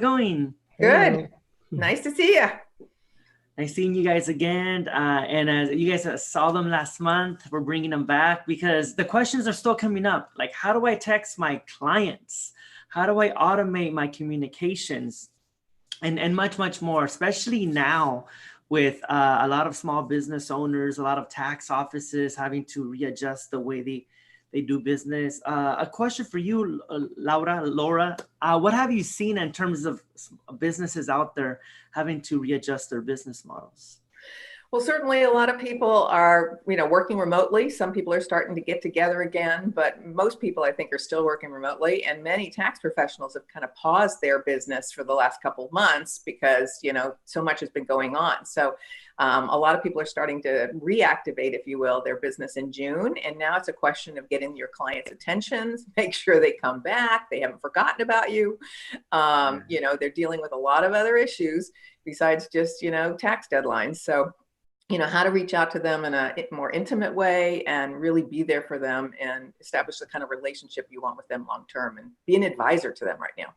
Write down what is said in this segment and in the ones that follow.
going? Good. Hello. Nice to see you. Nice seeing you guys again. And as you guys saw them last month, we're bringing them back because the questions are still coming up. Like, how do I text my clients? How do I automate my communications? And much, much more, especially now with a lot of small business owners, a lot of tax offices having to readjust the way they do business. A question for you, Laura, what have you seen in terms of businesses out there having to readjust their business models? Well, certainly a lot of people are, working remotely. Some people are starting to get together again, but most people I think are still working remotely. And many tax professionals have kind of paused their business for the last couple of months because, so much has been going on. So a lot of people are starting to reactivate, if you will, their business in June. And now it's a question of getting your clients' attentions, make sure they come back. They haven't forgotten about you. They're dealing with a lot of other issues besides just, tax deadlines. So how to reach out to them in a more intimate way and really be there for them and establish the kind of relationship you want with them long term and be an advisor to them right now.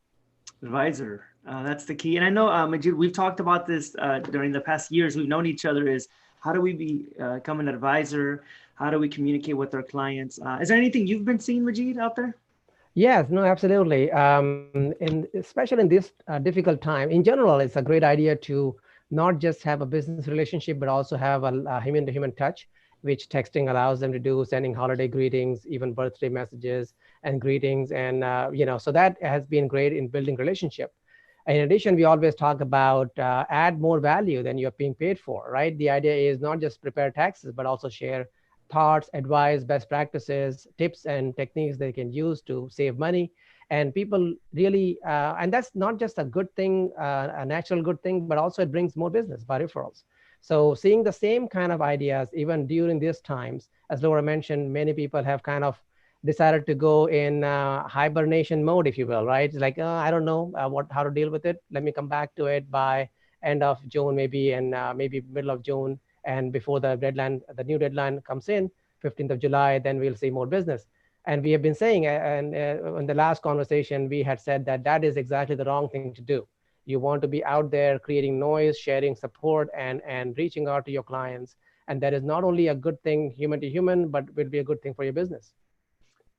Advisor, that's the key. And I know, Majid, we've talked about this during the past years. We've known each other is how do we become an advisor? How do we communicate with our clients? Is there anything you've been seeing, Majid, out there? Yes, no, absolutely. And especially in this difficult time, in general, it's a great idea to not just have a business relationship, but also have a human-to-human touch, which texting allows them to do, sending holiday greetings, even birthday messages and greetings. And, so that has been great in building relationship. In addition, we always talk about add more value than you're being paid for, right? The idea is not just prepare taxes, but also share thoughts, advice, best practices, tips, and techniques they can use to save money. And people really, and that's not just a good thing, a natural good thing, but also it brings more business by referrals. So seeing the same kind of ideas, even during these times, as Laura mentioned, many people have kind of decided to go in hibernation mode, if you will, right? It's like, I don't know how to deal with it. Let me come back to it by end of June, maybe, and maybe middle of June. And before the deadline, the new deadline comes in, 15th of July, then we'll see more business. And we have been saying, and in the last conversation, we had said that that is exactly the wrong thing to do. You want to be out there creating noise, sharing support, and reaching out to your clients. And that is not only a good thing human to human, but will be a good thing for your business.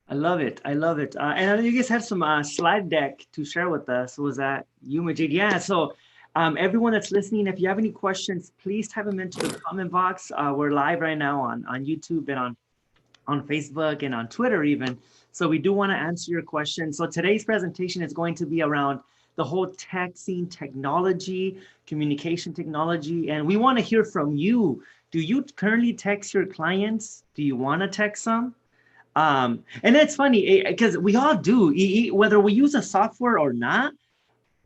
I love it. I love it. And I know you guys had some slide deck to share with us. Was that you, Majid? Yeah. So everyone that's listening, if you have any questions, please type them into the comment box. We're live right now on YouTube and on Facebook and on Twitter even. So we do want to answer your questions. So today's presentation is going to be around the whole texting technology, communication technology. And we want to hear from you. Do you currently text your clients? Do you want to text them? And it's funny because we all do, whether we use a software or not,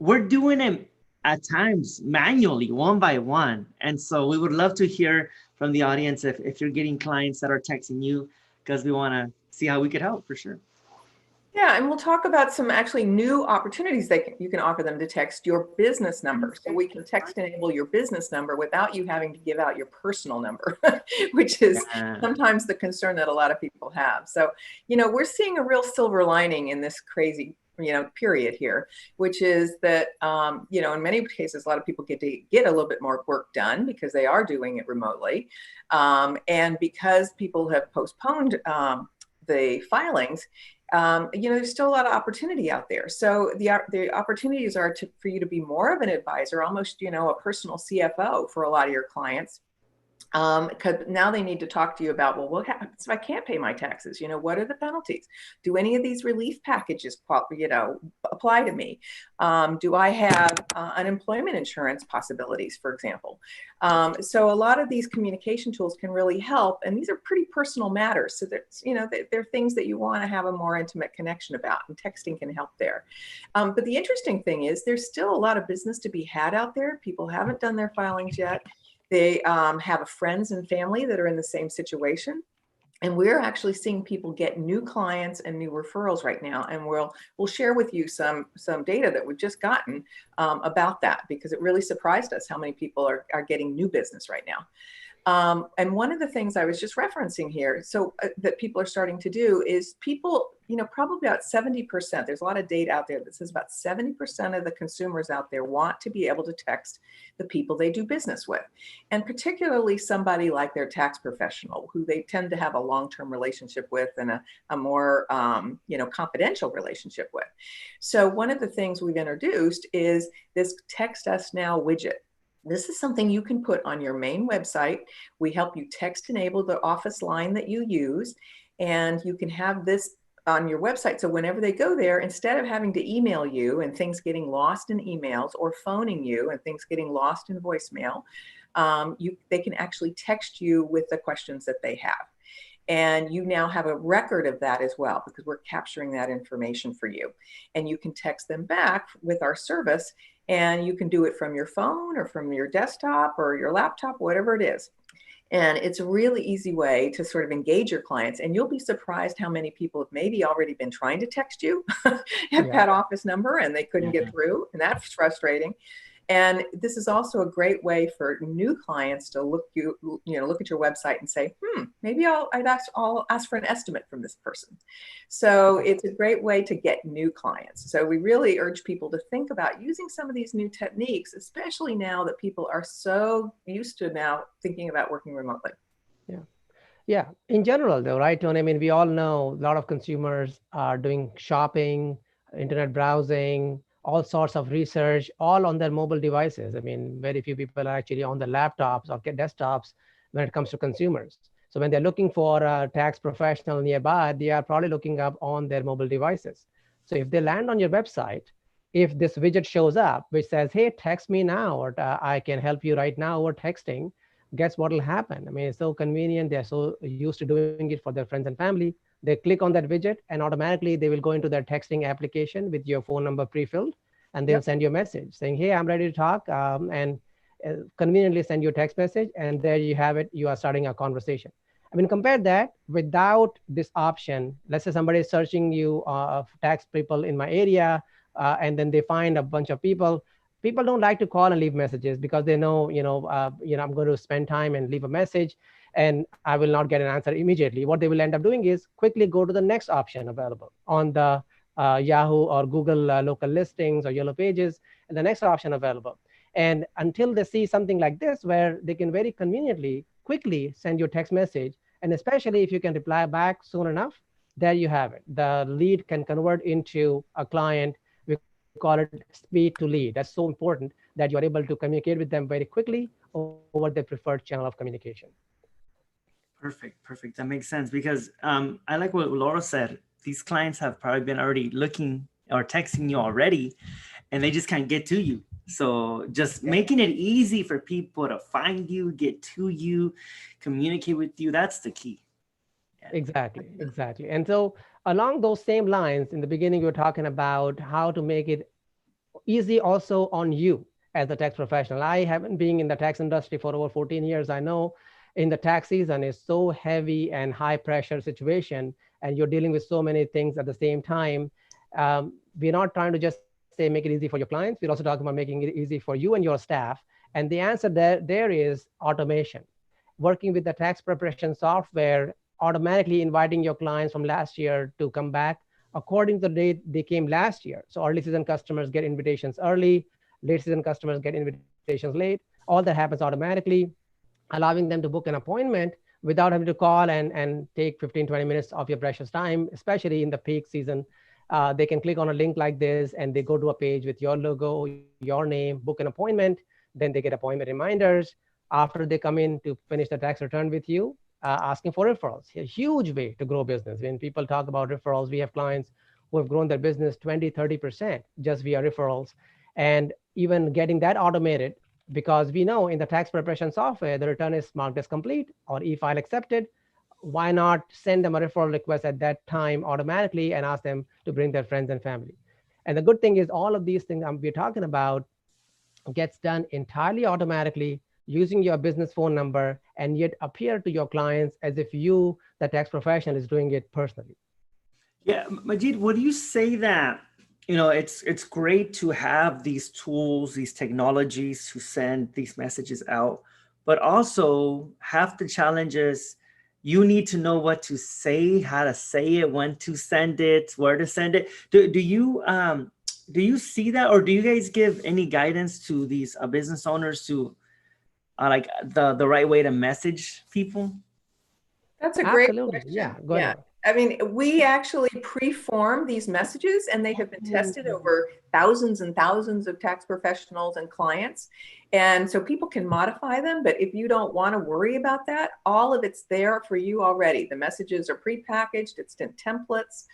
we're doing it at times manually, one by one. And so we would love to hear from the audience if you're getting clients that are texting you, because we want to see how we could help for sure. Yeah, and we'll talk about some actually new opportunities that you can offer them to text your business number. So we can text enable your business number without you having to give out your personal number, which is sometimes the concern that a lot of people have. So, we're seeing a real silver lining in this crazy period here, which is that, in many cases, a lot of people get to get a little bit more work done because they are doing it remotely. And because people have postponed the filings, there's still a lot of opportunity out there. So the opportunities are for you to be more of an advisor, almost, a personal CFO for a lot of your clients. Because now they need to talk to you about, well, what happens if I can't pay my taxes? What are the penalties? Do any of these relief packages, apply to me? Do I have unemployment insurance possibilities, for example? So a lot of these communication tools can really help, and these are pretty personal matters. So they're things that you want to have a more intimate connection about, and texting can help there. But the interesting thing is there's still a lot of business to be had out there. People haven't done their filings yet. They have friends and family that are in the same situation. And we're actually seeing people get new clients and new referrals right now. And we'll share with you some data that we've just gotten about that, because it really surprised us how many people are getting new business right now. And one of the things I was just referencing here, so that people are starting to do is people, probably about 70%, there's a lot of data out there that says about 70% of the consumers out there want to be able to text the people they do business with. And particularly somebody like their tax professional, who they tend to have a long-term relationship with and a more, confidential relationship with. So one of the things we've introduced is this Text Us Now widget. This is something you can put on your main website. We help you text enable the office line that you use, and you can have this on your website. So whenever they go there, instead of having to email you and things getting lost in emails, or phoning you and things getting lost in voicemail, they can actually text you with the questions that they have. And you now have a record of that as well, because we're capturing that information for you. And you can text them back with our service, and you can do it from your phone or from your desktop or your laptop, whatever it is. And it's a really easy way to sort of engage your clients. And you'll be surprised how many people have maybe already been trying to text you at that office number and they couldn't get through. And that's frustrating. And this is also a great way for new clients to look at your website and say, maybe I'll ask for an estimate from this person. So it's a great way to get new clients. So we really urge people to think about using some of these new techniques, especially now that people are so used to now thinking about working remotely. Yeah. In general, though, right, Tony? I mean, we all know a lot of consumers are doing shopping, internet browsing, all sorts of research, all on their mobile devices. I mean, very few people are actually on their laptops or desktops when it comes to consumers. So when they're looking for a tax professional nearby, they are probably looking up on their mobile devices. So if they land on your website, if this widget shows up, which says, hey, text me now, or I can help you right now over texting, guess what will happen? I mean, it's so convenient. They're so used to doing it for their friends and family. They click on that widget and automatically they will go into their texting application with your phone number pre-filled, and they'll send you a message saying, hey, I'm ready to talk, and conveniently send you a text message. And there you have it. You are starting a conversation. I mean, compare that without this option. Let's say somebody is searching you tax people in my area, and then they find a bunch of people. People don't like to call and leave messages because they know, I'm going to spend time and leave a message and I will not get an answer immediately. What they will end up doing is quickly go to the next option available on the Yahoo or Google local listings or Yellow Pages, and the next option available. And until they see something like this, where they can very conveniently, quickly send you a text message, and especially if you can reply back soon enough, there you have it. The lead can convert into a client. We call it speed to lead. That's so important that you're able to communicate with them very quickly over their preferred channel of communication. Perfect. That makes sense, because I like what Laura said. These clients have probably been already looking or texting you already, and they just can't get to you. So just making it easy for people to find you, get to you, communicate with you, that's the key. Exactly. And so along those same lines, in the beginning, we were talking about how to make it easy also on you as a tax professional. I haven't been in the tax industry for over 14 years. I know in the tax season is so heavy and high pressure situation, and you're dealing with so many things at the same time. We're not trying to just say make it easy for your clients. We're also talking about making it easy for you and your staff. And the answer there is automation. Working with the tax preparation software, automatically inviting your clients from last year to come back according to the date they came last year. So early season customers get invitations early, late season customers get invitations late. All that happens automatically, allowing them to book an appointment without having to call and take 15-20 minutes of your precious time, especially in the peak season. They can click on a link like this and they go to a page with your logo, your name, book an appointment. Then they get appointment reminders after they come in to finish the tax return with you, asking for referrals. A huge way to grow business. When people talk about referrals, we have clients who have grown their business 20-30% just via referrals. And even getting that automated, because we know in the tax preparation software, the return is marked as complete or e-file accepted. Why not send them a referral request at that time automatically and ask them to bring their friends and family? And the good thing is all of these things we're talking about gets done entirely automatically using your business phone number, and yet appear to your clients as if you, the tax professional, is doing it personally. Yeah, Majid, would you say that, it's great to have these tools, these technologies to send these messages out, but also half the challenge is you need to know what to say, how to say it, when to send it, where to send it. Do you see that, or do you guys give any guidance to these business owners to like the right way to message people? That's a great Absolutely. question. Yeah. Go Yeah. ahead. I mean, we actually pre-form these messages, and they have been tested over thousands and thousands of tax professionals and clients. And so people can modify them, but if you don't want to worry about that, all of it's there for you already. The messages are pre-packaged, it's in templates.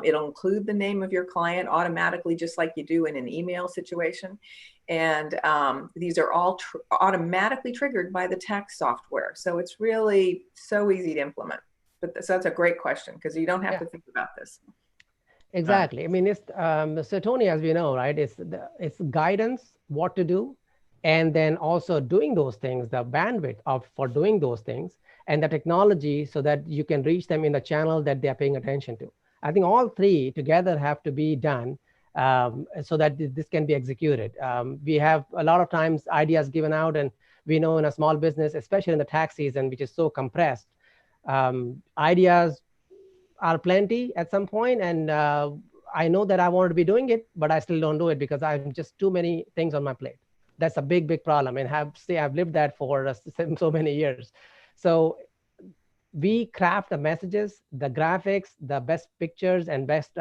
It'll include the name of your client automatically, just like you do in an email situation. And these are all automatically triggered by the tax software. So it's really so easy to implement. But so that's a great question, because you don't have to think about this. Exactly. I mean, it's so Tony, as we know, right? It's guidance, what to do, and then also doing those things, the bandwidth for doing those things, and the technology so that you can reach them in the channel that they're paying attention to. I think all three together have to be done so that this can be executed. We have a lot of times ideas given out, and we know in a small business, especially in the tax season, which is so compressed, ideas are plenty at some point, and I know that I want to be doing it, but I still don't do it because I'm just too many things on my plate. That's a big problem, and I've lived that for so many years. So we craft the messages, the graphics, the best pictures, and best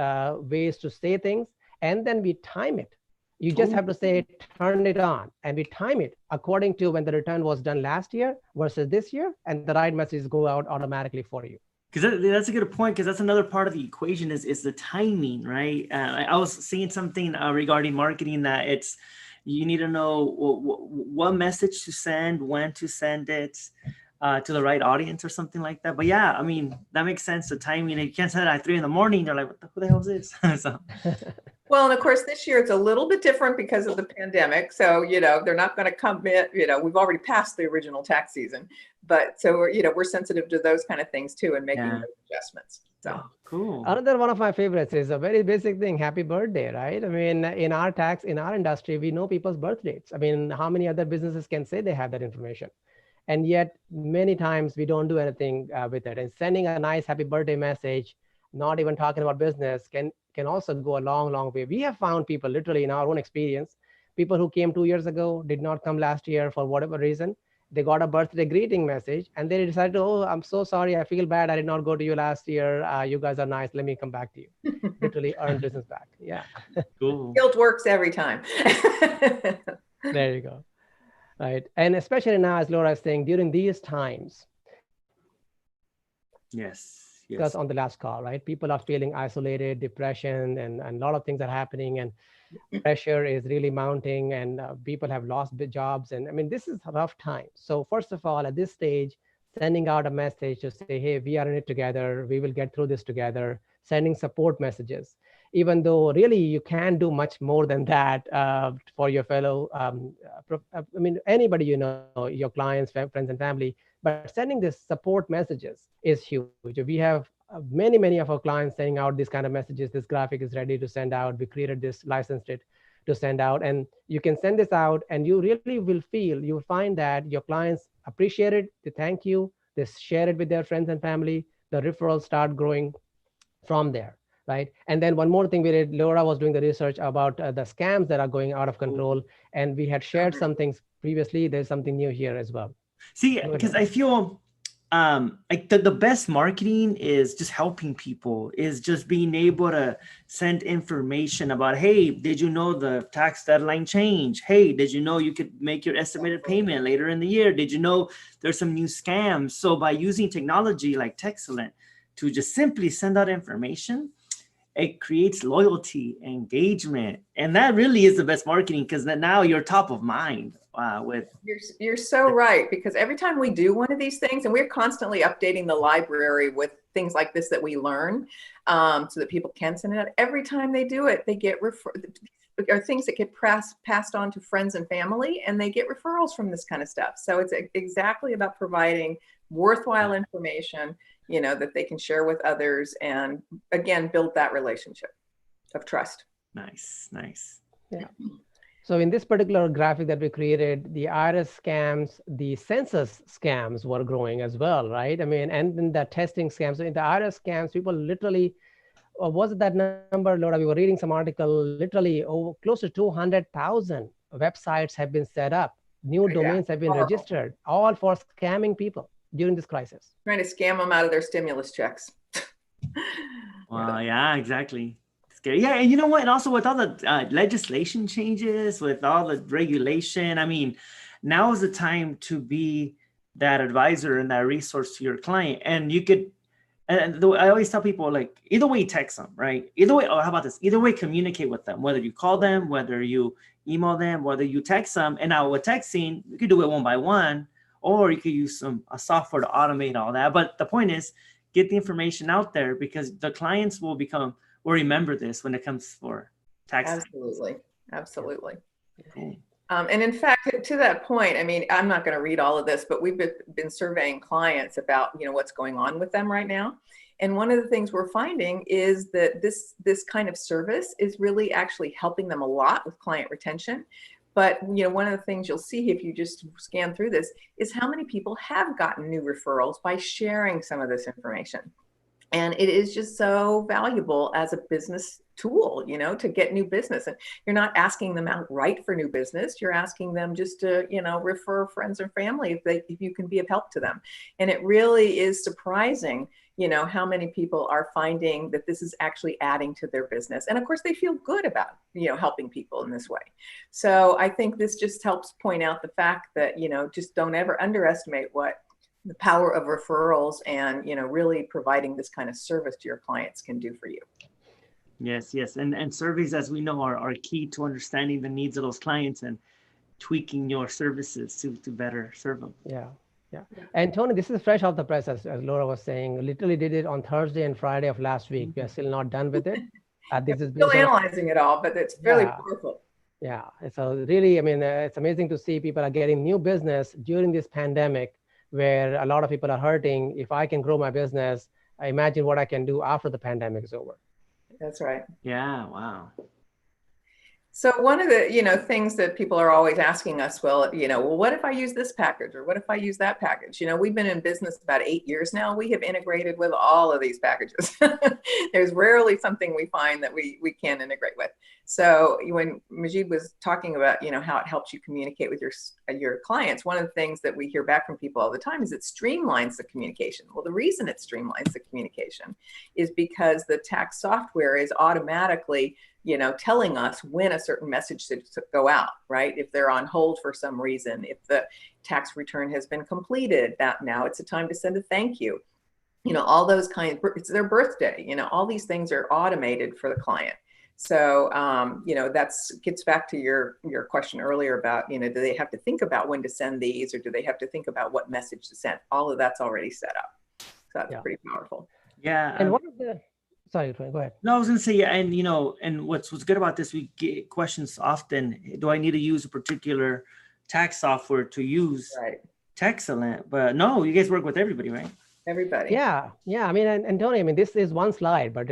ways to say things, and then we time it. You just have to say, turn it on, and we time it according to when the return was done last year versus this year, and the right messages go out automatically for you. Because that's a good point, because that's another part of the equation is the timing, right? I was seeing something regarding marketing that you need to know what message to send, when to send it to the right audience or something like that. But yeah, I mean, that makes sense. The timing, you can't send it at 3 in the morning. You're like, who the hell is this? So. Well, and of course, this year it's a little bit different because of the pandemic. So, they're not going to commit, we've already passed the original tax season. But so, we're sensitive to those kind of things too, and making those adjustments. So cool. Another one of my favorites is a very basic thing, happy birthday, right? I mean, in our industry, we know people's birth dates. I mean, how many other businesses can say they have that information? And yet many times we don't do anything with it. And sending a nice happy birthday message, not even talking about business, can also go a long way. We have found people literally in our own experience, people who came 2 years ago, did not come last year for whatever reason. They got a birthday greeting message and they decided, oh, I'm so sorry, I feel bad, I did not go to you last year. You guys are nice, let me come back to you. Literally earn business back. Yeah. Cool. Guilt works every time. There you go. Right. And especially now, as Laura is saying, during these times. Yes. Because on the last call, right? People are feeling isolated, depression, and a lot of things are happening, and pressure is really mounting, and people have lost jobs. And I mean, this is a rough time. So first of all, at this stage, sending out a message to say, hey, we are in it together. We will get through this together. Sending support messages, even though really you can't do much more than that for your fellow, I mean, anybody, your clients, friends and family, but sending this support messages is huge. We have many of our clients sending out these kind of messages. This graphic is ready to send out. We created this, licensed it to send out, and you can send this out, and you really will you'll find that your clients appreciate it. They thank you. They share it with their friends and family. The referrals start growing from there, right? And then one more thing we did, Laura was doing the research about the scams that are going out of control, and we had shared some things previously. There's something new here as well. See, because I feel like the best marketing is just helping people, is just being able to send information about, hey, did you know the tax deadline changed? Hey, did you know you could make your estimated payment later in the year? Did you know there's some new scams? So by using technology like Texcellent to just simply send out information, it creates loyalty, engagement, and that really is the best marketing, because now you're top of mind with. You're so right, because every time we do one of these things, and we're constantly updating the library with things like this that we learn, so that people can send it out. Every time they do it, they get or things that get passed on to friends and family, and they get referrals from this kind of stuff. So it's exactly about providing worthwhile information, that they can share with others, and again, build that relationship of trust. Nice. Yeah. So in this particular graphic that we created, the IRS scams, the census scams were growing as well, right? I mean, and then the testing scams. So in the IRS scams, people literally, was it that number, Laura? We were reading some article, literally close to 200,000 websites have been set up. New domains have been registered, all for scamming people during this crisis. Trying to scam them out of their stimulus checks. Wow, yeah, exactly. Scary. Yeah, and you know what? And also with all the legislation changes, with all the regulation, I mean, now is the time to be that advisor and that resource to your client. And you could, I always tell people, like, either way, text them, right? Either way, how about this? Either way, communicate with them, whether you call them, whether you email them, whether you text them. And now with texting, you could do it one by one, or you could use a software to automate all that. But the point is, get the information out there, because the clients will remember this when it comes for tax. Absolutely. Absolutely. Cool. And in fact, to that point, I mean, I'm not going to read all of this, but we've been surveying clients about, what's going on with them right now. And one of the things we're finding is that this kind of service is really actually helping them a lot with client retention. But, one of the things you'll see if you just scan through this is how many people have gotten new referrals by sharing some of this information. And it is just so valuable as a business tool, to get new business. And you're not asking them outright for new business. You're asking them just to, refer friends and family if you can be of help to them. And it really is surprising, how many people are finding that this is actually adding to their business. And of course, they feel good about, helping people in this way. So I think this just helps point out the fact that, just don't ever underestimate what the power of referrals and, really providing this kind of service to your clients can do for you. Yes. And surveys, as we know, are key to understanding the needs of those clients and tweaking your services to better serve them. Yeah. And Tony, this is fresh off the press, as Laura was saying. Literally did it on Thursday and Friday of last week. We are still not done with it. This is still analyzing it all, but it's really powerful. Yeah. So really, I mean, it's amazing to see people are getting new business during this pandemic, where a lot of people are hurting. If I can grow my business, I imagine what I can do after the pandemic is over. That's right. Yeah. Wow. So one of the, things that people are always asking us, well, what if I use this package, or what if I use that package? We've been in business about 8 years now. We have integrated with all of these packages. There's rarely something we find that we can't integrate with. So when Majid was talking about, how it helps you communicate with your clients, one of the things that we hear back from people all the time is it streamlines the communication. Well, the reason it streamlines the communication is because the tax software is automatically telling us when a certain message should go out, right? If they're on hold for some reason, if the tax return has been completed, that now it's a time to send a thank you. All those kinds, it's their birthday, all these things are automated for the client. So, that's gets back to your question earlier about, do they have to think about when to send these, or do they have to think about what message to send? All of that's already set up. So that's pretty powerful. Yeah. And one of the, sorry, go ahead. No, I was going to say, yeah, and and what's good about this, we get questions often. Do I need to use a particular tax software to use Texcellent? But no, you guys work with everybody, right? Everybody. Yeah. I mean, and Tony, I mean, this is one slide, but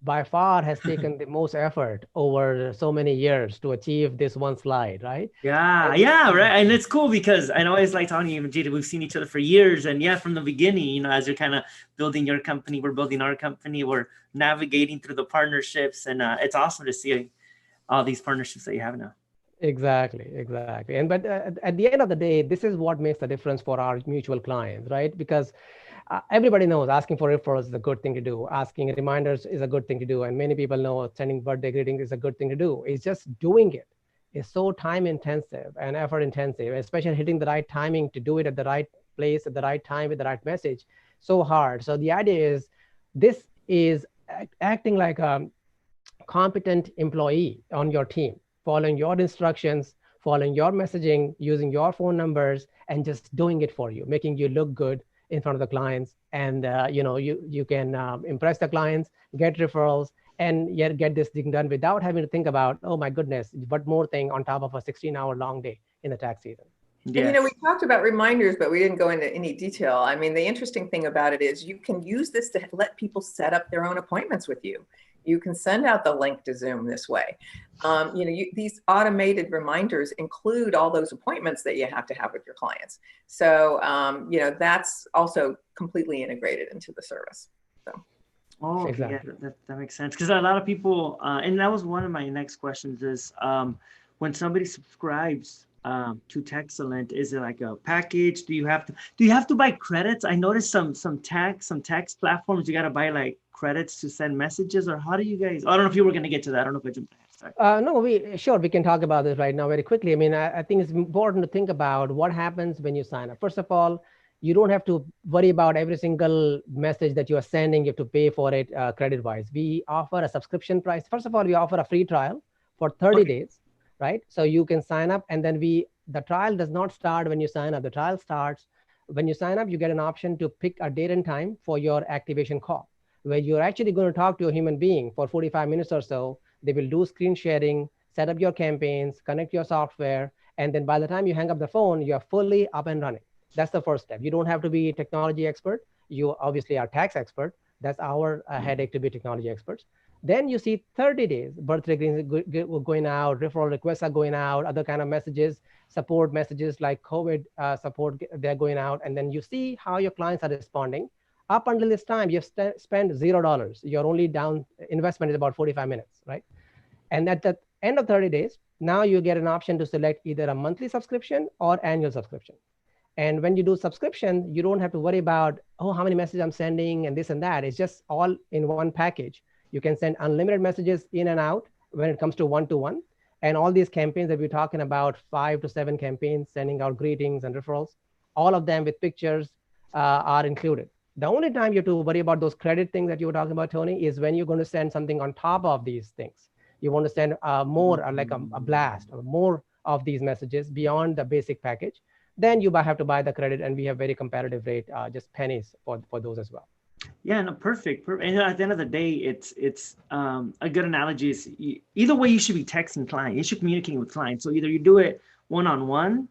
by far has taken the most effort over so many years to achieve this one slide, right? Yeah, right. And it's cool because I know it's like talking to you, Jada, we've seen each other for years. And from the beginning, as you're kind of building your company, we're building our company, we're navigating through the partnerships. And it's awesome to see all these partnerships that you have now. Exactly. And but at the end of the day, this is what makes the difference for our mutual clients, right? Because everybody knows asking for referrals is a good thing to do. Asking reminders is a good thing to do. And many people know sending birthday greetings is a good thing to do. It's just doing it is so time intensive and effort intensive, especially hitting the right timing to do it at the right place at the right time with the right message. So hard. So the idea is this is acting like a competent employee on your team, following your instructions, following your messaging, using your phone numbers, and just doing it for you, making you look good in front of the clients. And you can impress the clients, get referrals, and yet get this thing done without having to think about, oh my goodness, what more thing on top of a 16-hour long day in the tax season. Yes. And, we talked about reminders, but we didn't go into any detail. I mean, the interesting thing about it is you can use this to let people set up their own appointments with you. You can send out the link to Zoom this way. These automated reminders include all those appointments that you have to have with your clients. So, that's also completely integrated into the service. So. Oh, okay, Exactly. yeah, that makes sense. Because a lot of people, and that was one of my next questions is, when somebody subscribes to Texcellent, is it like a package? Do you have to buy credits? I noticed some tax platforms you got to buy like credits to send messages, or how do you guys? I don't know if you were going to get to that. I don't know if I jumped ahead. Sorry. No, we can talk about this right now very quickly. I mean, I think it's important to think about what happens when you sign up. First of all, you don't have to worry about every single message that you are sending. You have to pay for it credit-wise. We offer a subscription price. First of all, we offer a free trial for 30 days, right? So you can sign up, and then the trial does not start when you sign up. The trial starts when you sign up. You get an option to pick a date and time for your activation call, where you're actually going to talk to a human being for 45 minutes or so. They will do screen sharing, set up your campaigns, connect your software, and then by the time you hang up the phone, you're fully up and running. That's the first step. You don't have to be a technology expert. You obviously are tax expert. That's our headache, to be technology experts. Then you see 30 days, birthday greetings going out, referral requests are going out, other kind of messages, support messages like COVID support, they're going out. And then you see how your clients are responding. Up until this time, you've spent $0. Your only down investment is about 45 minutes, right? And at the end of 30 days, now you get an option to select either a monthly subscription or annual subscription. And when you do subscription, you don't have to worry about, oh, how many messages I'm sending and this and that. It's just all in one package. You can send unlimited messages in and out when it comes to one-to-one. And all these campaigns that we're talking about, 5 to 7 campaigns, sending out greetings and referrals, all of them with pictures are included. The only time you have to worry about those credit things that you were talking about, Tony, is when you're going to send something on top of these things. You want to send more, like a blast, or more of these messages beyond the basic package. Then you have to buy the credit, and we have very competitive rate, just pennies for those as well. Yeah, no, perfect. And at the end of the day, it's a good analogy is either way you should be texting clients. You should communicate with clients. So either you do it one-on-one,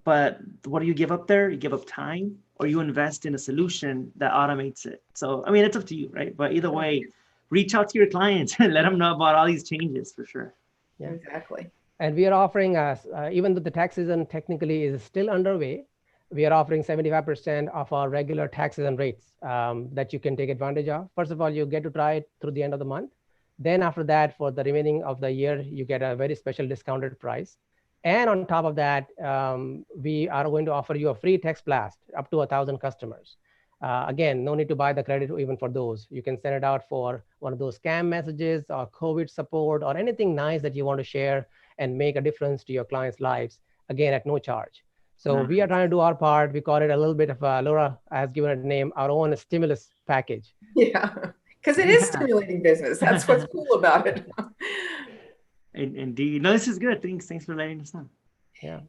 but what do you give up there? You give up time, or you invest in a solution that automates it. So, I mean, it's up to you, right? But either way, reach out to your clients and let them know about all these changes for sure. Yeah, exactly. And we are offering, even though the tax season technically is still underway, we are offering 75% of our regular tax season rates that you can take advantage of. First of all, you get to try it through the end of the month. Then after that, for the remaining of the year, you get a very special discounted price. And on top of that, we are going to offer you a free text blast up to 1,000 customers. Again, no need to buy the credit even for those. You can send it out for one of those scam messages or COVID support or anything nice that you want to share and make a difference to your clients' lives, again, at no charge. So we are trying to do our part. We call it a little bit of, Laura has given it a name, our own stimulus package. Yeah, because it is stimulating business. That's what's cool about it. Indeed. No, this is good. Thanks for letting us know. Yeah.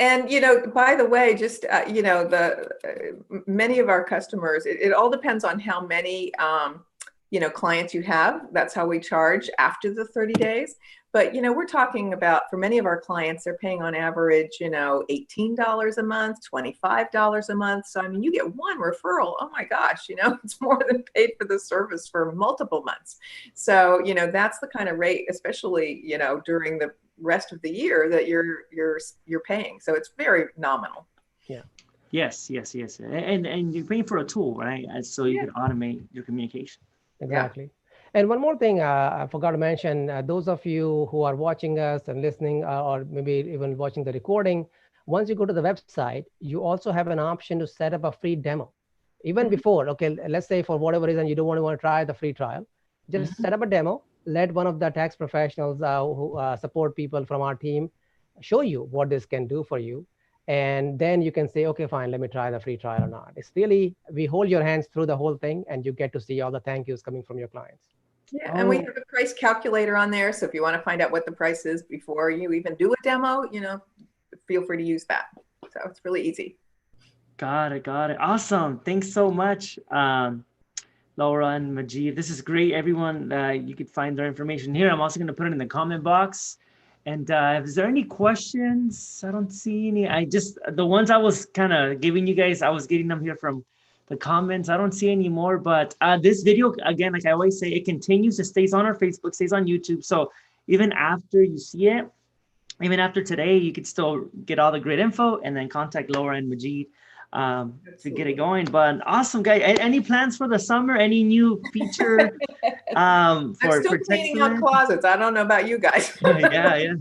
And, by the way, just, many of our customers, it all depends on how many, clients you have. That's how we charge after the 30 days. But, we're talking about, for many of our clients, they're paying on average, $18 a month, $25 a month. So, I mean, you get one referral. Oh my gosh, it's more than paid for the service for multiple months. So, that's the kind of rate, especially, during the rest of the year that you're paying. So it's very nominal. Yeah. Yes. And you're paying for a tool, right? So you can automate your communication. Exactly. Yeah. And one more thing I forgot to mention, those of you who are watching us and listening, or maybe even watching the recording, once you go to the website, you also have an option to set up a free demo. Even before, okay, let's say for whatever reason, you don't want to try the free trial, just set up a demo. Let one of the tax professionals who support people from our team show you what this can do for you. And then you can say, okay, fine, let me try the free trial or not. It's really, we hold your hands through the whole thing, and you get to see all the thank yous coming from your clients. Yeah, and we have a price calculator on there. So if you want to find out what the price is before you even do a demo, feel free to use that. So it's really easy. Got it. Awesome. Thanks so much, Laura and Majid. This is great. Everyone, you can find their information here. I'm also going to put it in the comment box. And is there any questions? I don't see any. The ones I was kind of giving you guys, I was getting them here from the comments. I don't see any more, but this video, again, like I always say, it continues. It stays on our Facebook, stays on YouTube. So even after you see it, even after today, you could still get all the great info and then contact Laura and Majid to get it going. But awesome, guy. Any plans for the summer? Any new feature I'm still for cleaning out closets. I don't know about you guys. Yeah.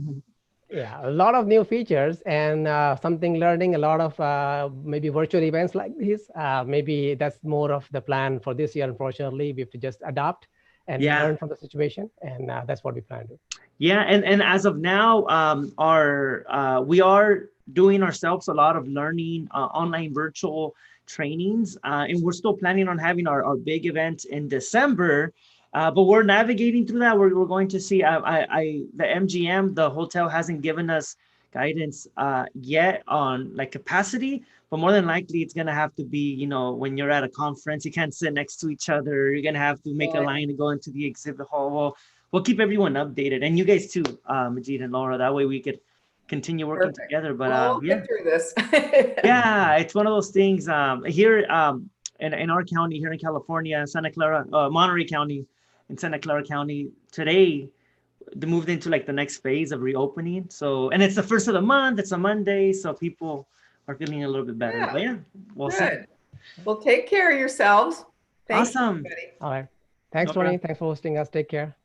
Yeah, a lot of new features and something learning, a lot of maybe virtual events like this. Maybe that's more of the plan for this year. Unfortunately, we have to just adapt and learn from the situation. And that's what we plan to do. Yeah, and as of now, we are doing ourselves a lot of learning, online virtual trainings, and we're still planning on having our big event in December. But we're navigating through that. We're going to see. The MGM, the hotel, hasn't given us guidance yet on like capacity, but more than likely it's gonna have to be, when you're at a conference, you can't sit next to each other. You're gonna have to make a line to go into the exhibit hall. We'll keep everyone updated, and you guys too, Majid and Laura. That way we could continue working together. But we'll get through this. Yeah, it's one of those things. Here in our county, here in California, Santa Clara, Monterey County, in Santa Clara County, today they moved into like the next phase of reopening. So, and it's the first of the month. It's a Monday, so people are feeling a little bit better. But yeah, we'll see. Well, take care of yourselves. Awesome. Everybody. All right. Thanks, Tony. Thanks for hosting us. Take care.